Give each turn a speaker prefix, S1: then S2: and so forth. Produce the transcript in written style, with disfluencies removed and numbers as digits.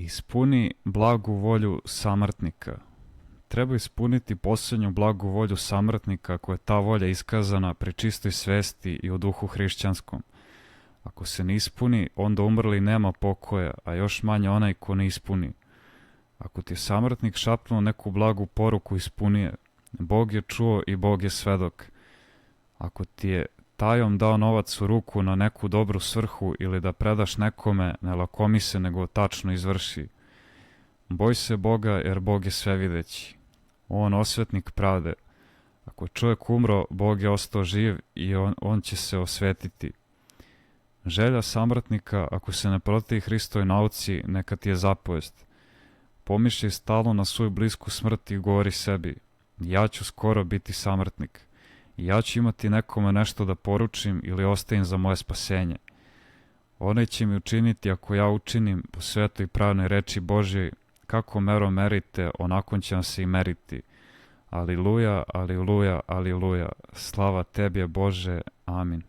S1: Ispuni blagu volju samrtnika. Treba ispuniti posljednju blagu volju samrtnika ako je ta volja iskazana pri čistoj svesti i u duhu hrišćanskom. Ako se ne ispuni, onda umrli nema pokoja, a još manje onaj ko ne ispuni. Ako ti je samrtnik šapnuo neku blagu poruku, ispuni je. Bog je čuo i Bog je svedok. Ako ti je tajom dao novac u ruku na neku dobru svrhu ili da predaš nekome, ne lakomi se nego tačno izvrši. Boj se Boga jer Bog je svevideći. On osvetnik pravde. Ako je čovjek umro, Bog je ostao živ i on će se osvetiti. Želja samrtnika, ako se ne protivi Hristovoj nauci, neka ti je zapovest. Pomišljaj stalno na svoju blisku smrt i govori sebi: ja ću skoro biti samrtnik. Ja ću imati nekome nešto da poručim ili ostavim za moje spasenje. Onaj će mi učiniti ako ja učinim po svetoj i pravnoj reči Božjoj, kako merom merite, onako će vam se i meriti. Aliluja, aliluja, aliluja. Slava tebi je Bože. Amin.